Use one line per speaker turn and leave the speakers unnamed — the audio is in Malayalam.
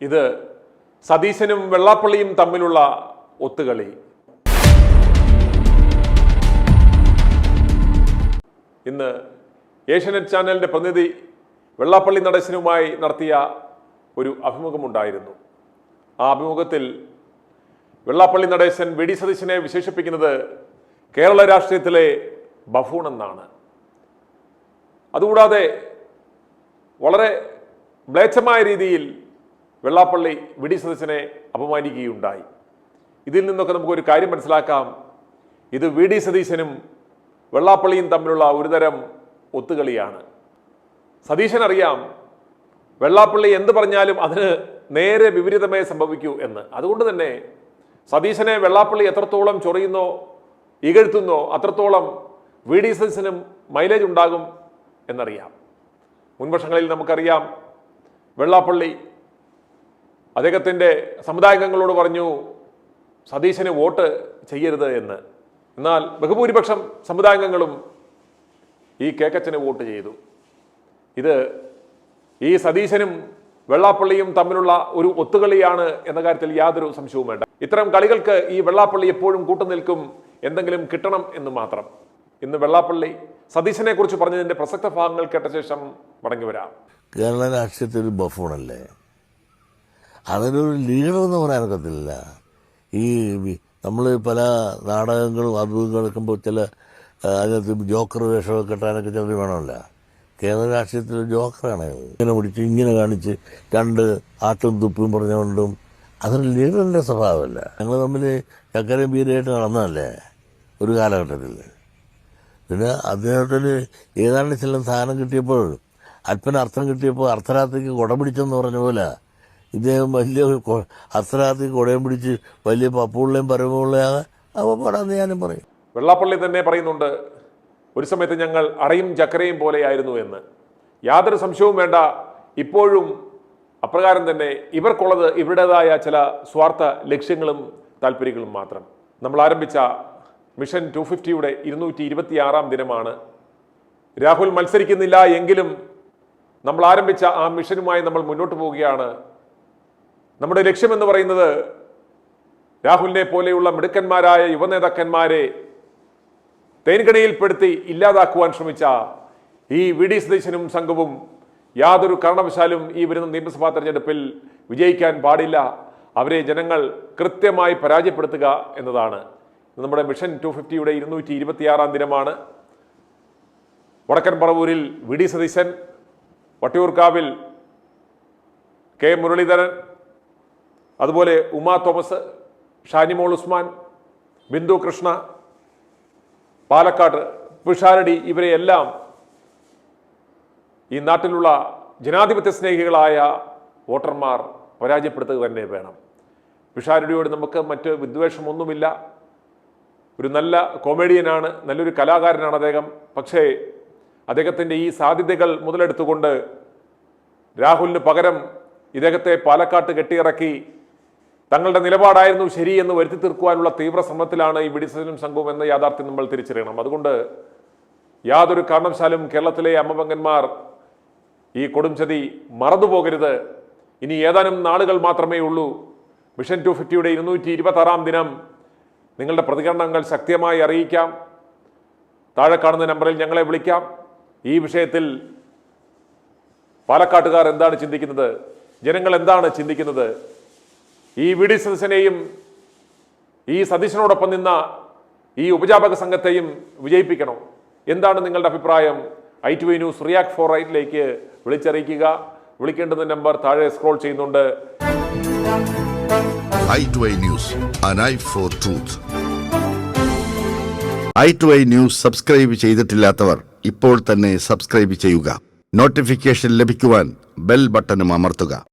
ഇത് സതീശനും വെള്ളാപ്പള്ളിയും തമ്മിലുള്ള ഒത്തുകളി. ഇന്ന് ഏഷ്യാനെറ്റ് ചാനലിൻ്റെ പ്രതിനിധി വെള്ളാപ്പള്ളി നടേശനുമായി നടത്തിയ ഒരു അഭിമുഖമുണ്ടായിരുന്നു. ആ അഭിമുഖത്തിൽ വെള്ളാപ്പള്ളി നടേശൻ വി ഡി സതീശനെ വിശേഷിപ്പിക്കുന്നത് കേരള രാഷ്ട്രീയത്തിലെ ബഫൂൺ എന്നാണ്. അതുകൂടാതെ വളരെ മ്ലേച്ഛമായ രീതിയിൽ വെള്ളാപ്പള്ളി വി ഡി സതീശനെ അപമാനിക്കുകയുണ്ടായി. ഇതിൽ നിന്നൊക്കെ നമുക്കൊരു കാര്യം മനസ്സിലാക്കാം. ഇത് വി ഡി സതീശനും വെള്ളാപ്പള്ളിയും തമ്മിലുള്ള ഒരുതരം ഒത്തുകളിയാണ്. സതീശൻ അറിയാം വെള്ളാപ്പള്ളി എന്ത് പറഞ്ഞാലും അതിന് നേരെ വിപരീതമേ സംഭവിക്കൂ എന്ന്. അതുകൊണ്ട് തന്നെ സതീശനെ വെള്ളാപ്പള്ളി എത്രത്തോളം ചൊറിയുന്നോ ഇകഴ്ത്തുന്നോ അത്രത്തോളം വി ഡി സതീശനും മൈലേജ് ഉണ്ടാകും എന്നറിയാം. മുൻവർഷങ്ങളിൽ നമുക്കറിയാം വെള്ളാപ്പള്ളി അദ്ദേഹത്തിൻ്റെ സമുദായാംഗങ്ങളോട് പറഞ്ഞു സതീശന് വോട്ട് ചെയ്യരുത് എന്ന്. എന്നാൽ ബഹുഭൂരിപക്ഷം സമുദായാംഗങ്ങളും ഈ കേക്കച്ചന് വോട്ട് ചെയ്തു. ഇത് ഈ സതീശനും വെള്ളാപ്പള്ളിയും തമ്മിലുള്ള ഒരു ഒത്തുകളിയാണ് എന്ന കാര്യത്തിൽ യാതൊരു സംശയവും വേണ്ട. ഇത്തരം കളികൾക്ക് ഈ വെള്ളാപ്പള്ളി എപ്പോഴും കൂട്ടുനിൽക്കും, എന്തെങ്കിലും കിട്ടണം എന്ന് മാത്രം. ഇന്ന് വെള്ളാപ്പള്ളി സതീശനെ കുറിച്ച് പറഞ്ഞതിന്റെ പ്രസക്ത ഭാഗങ്ങൾ കേട്ട ശേഷം മടങ്ങി വരാം.
കേരള രാഷ്ട്രീയത്തിൽ ഒരു ബഫൂണല്ലേ, അതിനൊരു ലീഡർ എന്ന് പറയാനൊക്കത്തില്ല. ഈ നമ്മൾ പല നാടകങ്ങളും അതും എടുക്കുമ്പോൾ ചില അതിനകത്ത് ജോക്കർ വേഷമൊക്കെ കെട്ടാനൊക്കെ ചിലർ വേണമല്ല. കേരള രാഷ്ട്രീയത്തിൽ ജോക്കറാണ്. ഇങ്ങനെ പിടിച്ച് ഇങ്ങനെ കാണിച്ച് രണ്ട് ആട്ടും തുപ്പും പറഞ്ഞുകൊണ്ടും അതൊരു ലീഡറിൻ്റെ സ്വഭാവമല്ല. ഞങ്ങൾ തമ്മിൽ ചക്കരയും ബീരായിട്ട് നടന്നതല്ലേ ഒരു കാലഘട്ടത്തിൽ. പിന്നെ അദ്ദേഹത്തിന് ഏതാണ്ട് ചില സാധനം കിട്ടിയപ്പോൾ അല്പന അർത്ഥം കിട്ടിയപ്പോൾ അർദ്ധരാത്രിക്ക് കുട പിടിച്ചെന്ന് പറഞ്ഞ പോലെ ഇദ്ദേഹം വലിയ അർദ്ധരാത്രിക്ക് കുടയും പിടിച്ച് വലിയ പപ്പുള്ളയും പരമുള്ളയാണ് അപ്പോൾ പാടാന്ന് ഞാനും പറയും.
വെള്ളാപ്പള്ളി തന്നെ പറയുന്നുണ്ട് ഒരു സമയത്ത് ഞങ്ങൾ അറയും ചക്കരയും പോലെയായിരുന്നു എന്ന്. യാതൊരു സംശയവും വേണ്ട, ഇപ്പോഴും അപ്രകാരം തന്നെ. ഇവർക്കുള്ളത് ഇവരുടേതായ ചില സ്വാർത്ഥ ലക്ഷ്യങ്ങളും താല്പര്യങ്ങളും മാത്രം. നമ്മൾ ആരംഭിച്ച മിഷൻ 250യുടെ 226-ാം ദിനമാണ്. രാഹുൽ മത്സരിക്കുന്നില്ല എങ്കിലും നമ്മൾ ആരംഭിച്ച ആ മിഷനുമായി നമ്മൾ മുന്നോട്ട് പോവുകയാണ്. നമ്മുടെ ലക്ഷ്യമെന്ന് പറയുന്നത് രാഹുലിനെ പോലെയുള്ള മിടുക്കന്മാരായ യുവനേതാക്കന്മാരെ തേൻകണിയിൽപ്പെടുത്തി ഇല്ലാതാക്കുവാൻ ശ്രമിച്ച ഈ വി ഡി സതീശനും സംഘവും യാതൊരു കാരണവശാലും ഈ വരുന്ന നിയമസഭാ തെരഞ്ഞെടുപ്പിൽ വിജയിക്കാൻ പാടില്ല. അവരെ ജനങ്ങൾ കൃത്യമായി പരാജയപ്പെടുത്തുക എന്നതാണ്. നമ്മുടെ മിഷൻ 250യുടെ 226-ാം ദിനമാണ്. വടക്കൻ പറവൂരിൽ വി ഡി സതീശൻ, വട്ടിയൂർക്കാവിൽ കെ മുരളീധരൻ, അതുപോലെ ഉമാ തോമസ്, ഷാനിമോൾ ഉസ്മാൻ, ബിന്ദു കൃഷ്ണ, പാലക്കാട് പിഷാരടി, ഇവരെയെല്ലാം ഈ നാട്ടിലുള്ള ജനാധിപത്യ സ്നേഹികളായ വോട്ടർമാർ പരാജയപ്പെടുത്തുക തന്നെ വേണം. പിഷാരടിയോട് നമുക്ക് മറ്റ് വിദ്വേഷമൊന്നുമില്ല. ഒരു നല്ല കോമഡിയനാണ്, നല്ലൊരു കലാകാരനാണ് അദ്ദേഹം. പക്ഷേ അദ്ദേഹത്തിൻ്റെ ഈ സാധ്യതകൾ മുതലെടുത്തുകൊണ്ട് രാഹുലിന് പകരം ഇദ്ദേഹത്തെ പാലക്കാട്ട് കെട്ടിയിറക്കി തങ്ങളുടെ നിലപാടായിരുന്നു ശരിയെന്ന് വരുത്തി തീർക്കുവാനുള്ള തീവ്ര ശ്രമത്തിലാണ് ഈ വി ഡി സതീശനും സംഘവും എന്ന യാഥാർത്ഥ്യം നമ്മൾ തിരിച്ചറിയണം. അതുകൊണ്ട് യാതൊരു കാരണവശാലും കേരളത്തിലെ അമ്മപങ്കന്മാർ ഈ കൊടുംചതി മറന്നുപോകരുത്. ഇനി ഏതാനും നാളുകൾ മാത്രമേ ഉള്ളൂ. മിഷൻ 250യുടെ 226-ാം ദിനം. നിങ്ങളുടെ പ്രതികരണങ്ങൾ ശക്തമായി അറിയിക്കാം. താഴെ കാണുന്ന നമ്പറിൽ ഞങ്ങളെ വിളിക്കാം. ഈ വിഷയത്തിൽ പാലക്കാട്ടുകാർ എന്താണ് ചിന്തിക്കുന്നത്, ജനങ്ങൾ എന്താണ് ചിന്തിക്കുന്നത്? ഈ വി ഡി സതീശനെയും ഈ സതീശനോടൊപ്പം നിന്ന ഈ ഉപജാപക സംഘത്തെയും വിജയിപ്പിക്കണം. എന്താണ് നിങ്ങളുടെ അഭിപ്രായം? i2i ന്യൂസ് റിയാക്ട് 4 വിളിച്ചറിയിക്കുക. വിളിക്കേണ്ടുന്ന നമ്പർ താഴെ സ്ക്രോൾ ചെയ്യുന്നുണ്ട്.
i2i News, an eye for truth. i2i News subscribe ചെയ്തിട്ടില്ലാത്തവർ ഇപ്പോൾ തന്നെ സബ്സ്ക്രൈബ് ചെയ്യുക. നോട്ടിഫിക്കേഷൻ ലഭിക്കുവാൻ ബെൽ ബട്ടണും അമർത്തുക.